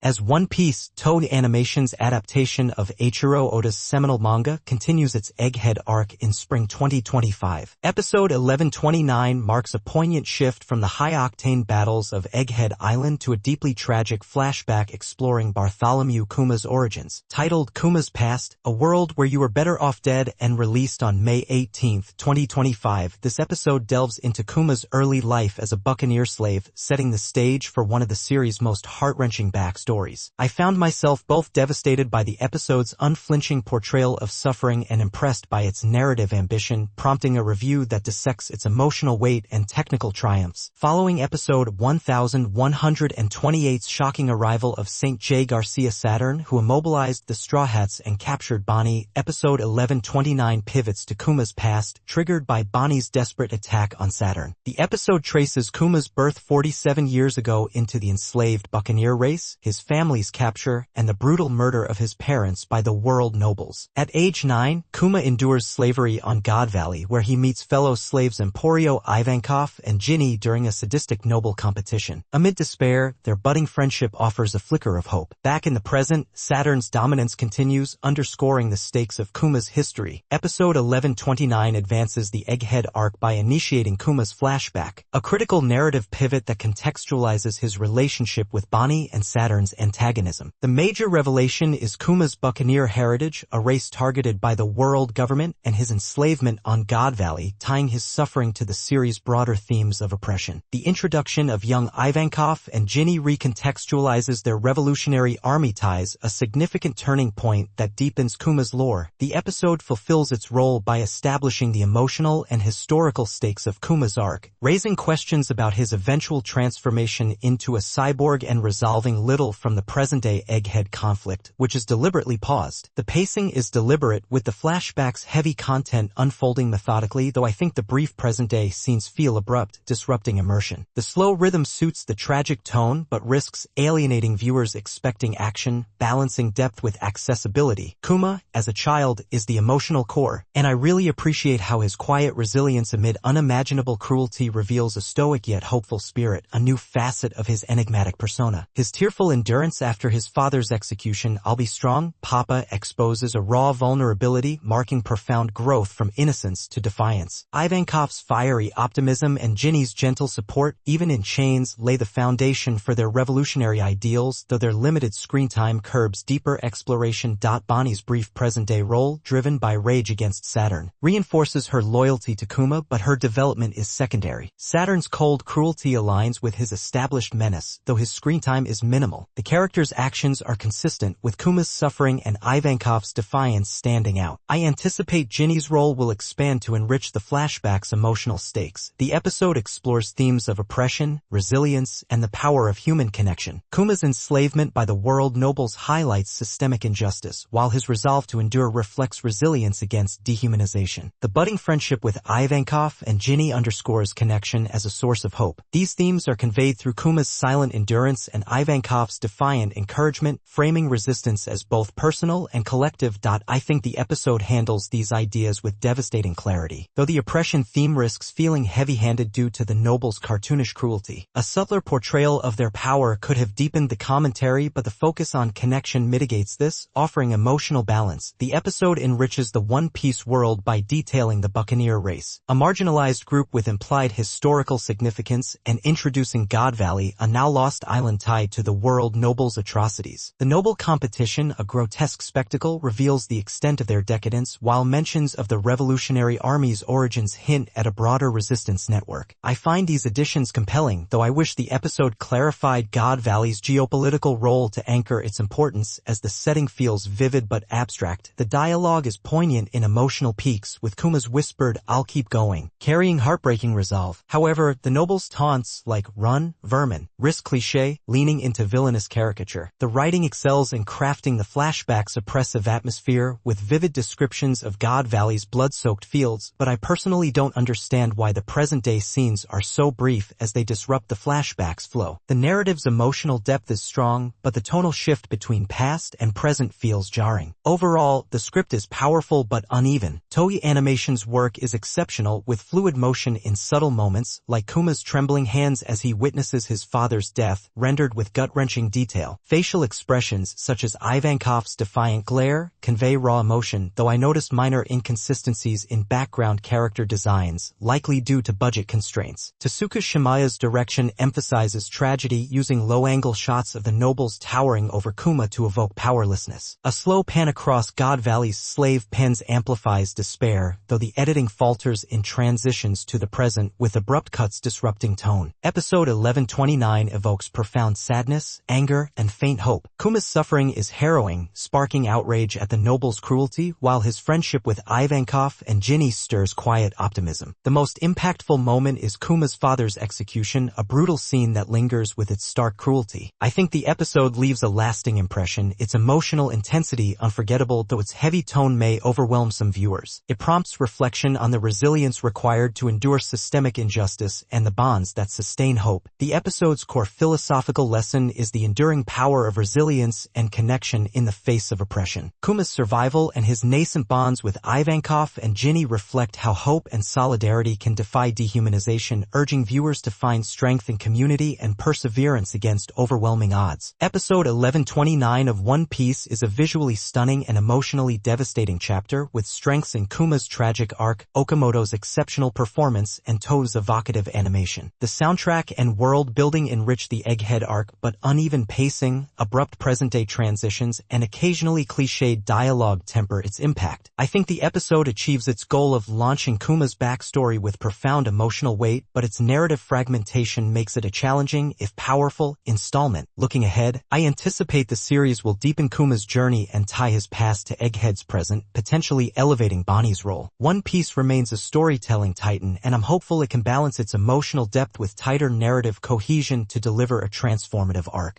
As One Piece, Toei Animation's adaptation of Eiichiro Oda's seminal manga continues its Egghead arc in spring 2025. Episode 1129 marks a poignant shift from the high-octane battles of Egghead Island to a deeply tragic flashback exploring Bartholomew Kuma's origins. Titled Kuma's Past, A World Where You Were Better Off Dead and released on May 18, 2025, this episode delves into Kuma's early life as a buccaneer slave, setting the stage for one of the series' most heart-wrenching backstories. I found myself both devastated by the episode's unflinching portrayal of suffering and impressed by its narrative ambition, prompting a review that dissects its emotional weight and technical triumphs. Following episode 1128's shocking arrival of St. J. Garcia Saturn, who immobilized the Straw Hats and captured Bonnie, episode 1129 pivots to Kuma's past, triggered by Bonnie's desperate attack on Saturn. The episode traces Kuma's birth 47 years ago into the enslaved buccaneer race, his family's capture, and the brutal murder of his parents by the world nobles. At age 9, Kuma endures slavery on God Valley, where he meets fellow slaves Emporio Ivankov and Ginny during a sadistic noble competition. Amid despair, their budding friendship offers a flicker of hope. Back in the present, Saturn's dominance continues, underscoring the stakes of Kuma's history. Episode 1129 advances the Egghead arc by initiating Kuma's flashback, a critical narrative pivot that contextualizes his relationship with Bonnie and Saturn's antagonism. The major revelation is Kuma's buccaneer heritage, a race targeted by the world government, and his enslavement on God Valley, tying his suffering to the series' broader themes of oppression. The introduction of young Ivankov and Ginny recontextualizes their revolutionary army ties, a significant turning point that deepens Kuma's lore. The episode fulfills its role by establishing the emotional and historical stakes of Kuma's arc, raising questions about his eventual transformation into a cyborg and resolving little from the present-day Egghead conflict, which is deliberately paused. The pacing is deliberate, with the flashback's heavy content unfolding methodically, though I think the brief present-day scenes feel abrupt, disrupting immersion. The slow rhythm suits the tragic tone, but risks alienating viewers expecting action, balancing depth with accessibility. Kuma, as a child, is the emotional core, and I really appreciate how his quiet resilience amid unimaginable cruelty reveals a stoic yet hopeful spirit, a new facet of his enigmatic persona. His tearful endurance after his father's execution, "I'll be strong, Papa," exposes a raw vulnerability, marking profound growth from innocence to defiance. Ivankov's fiery optimism and Ginny's gentle support, even in chains, lay the foundation for their revolutionary ideals, though their limited screen time curbs deeper exploration. Bonnie's brief present-day role, driven by rage against Saturn, reinforces her loyalty to Kuma, but her development is secondary. Saturn's cold cruelty aligns with his established menace, though his screen time is minimal. The character's actions are consistent, with Kuma's suffering and Ivankov's defiance standing out. I anticipate Ginny's role will expand to enrich the flashback's emotional stakes. The episode explores themes of oppression, resilience, and the power of human connection. Kuma's enslavement by the world nobles highlights systemic injustice, while his resolve to endure reflects resilience against dehumanization. The budding friendship with Ivankov and Ginny underscores connection as a source of hope. These themes are conveyed through Kuma's silent endurance and Ivankov's defiant encouragement, framing resistance as both personal and collective. I think the episode handles these ideas with devastating clarity, though the oppression theme risks feeling heavy-handed due to the nobles' cartoonish cruelty. A subtler portrayal of their power could have deepened the commentary, but the focus on connection mitigates this, offering emotional balance. The episode enriches the One Piece world by detailing the buccaneer race, a marginalized group with implied historical significance, and introducing God Valley, a now-lost island tied to the world nobles' atrocities. The noble competition, a grotesque spectacle, reveals the extent of their decadence, while mentions of the Revolutionary Army's origins hint at a broader resistance network. I find these additions compelling, though I wish the episode clarified God Valley's geopolitical role to anchor its importance, as the setting feels vivid but abstract. The dialogue is poignant in emotional peaks, with Kuma's whispered, "I'll keep going," carrying heartbreaking resolve. However, the nobles' taunts, like "run, vermin," risk cliché, leaning into villainous caricature. The writing excels in crafting the flashback's oppressive atmosphere, with vivid descriptions of God Valley's blood-soaked fields, but I personally don't understand why the present-day scenes are so brief, as they disrupt the flashback's flow. The narrative's emotional depth is strong, but the tonal shift between past and present feels jarring. Overall, the script is powerful but uneven. Toei Animation's work is exceptional, with fluid motion in subtle moments, like Kuma's trembling hands as he witnesses his father's death, rendered with gut-wrenching detail. Facial expressions such as Ivankov's defiant glare convey raw emotion, though I noticed minor inconsistencies in background character designs, likely due to budget constraints. Tasuku Shimaya's direction emphasizes tragedy, using low-angle shots of the nobles towering over Kuma to evoke powerlessness. A slow pan across God Valley's slave pens amplifies despair, though the editing falters in transitions to the present, with abrupt cuts disrupting tone. Episode 1129 evokes profound sadness, anger, and faint hope. Kuma's suffering is harrowing, sparking outrage at the noble's cruelty, while his friendship with Ivankov and Ginny stirs quiet optimism. The most impactful moment is Kuma's father's execution, a brutal scene that lingers with its stark cruelty. I think the episode leaves a lasting impression, its emotional intensity unforgettable, though its heavy tone may overwhelm some viewers. It prompts reflection on the resilience required to endure systemic injustice and the bonds that sustain hope. The episode's core philosophical lesson is the enduring power of resilience and connection in the face of oppression. Kuma's survival and his nascent bonds with Ivankov and Ginny reflect how hope and solidarity can defy dehumanization, urging viewers to find strength in community and perseverance against overwhelming odds. Episode 1129 of One Piece is a visually stunning and emotionally devastating chapter, with strengths in Kuma's tragic arc, Okamoto's exceptional performance, and Toa's evocative animation. The soundtrack and world-building enrich the Egghead arc, but uneven pacing, abrupt present-day transitions, and occasionally cliched dialogue temper its impact. I think the episode achieves its goal of launching Kuma's backstory with profound emotional weight, but its narrative fragmentation makes it a challenging, if powerful, installment. Looking ahead, I anticipate the series will deepen Kuma's journey and tie his past to Egghead's present, potentially elevating Bonnie's role. One Piece remains a storytelling titan, and I'm hopeful it can balance its emotional depth with tighter narrative cohesion to deliver a transformative arc.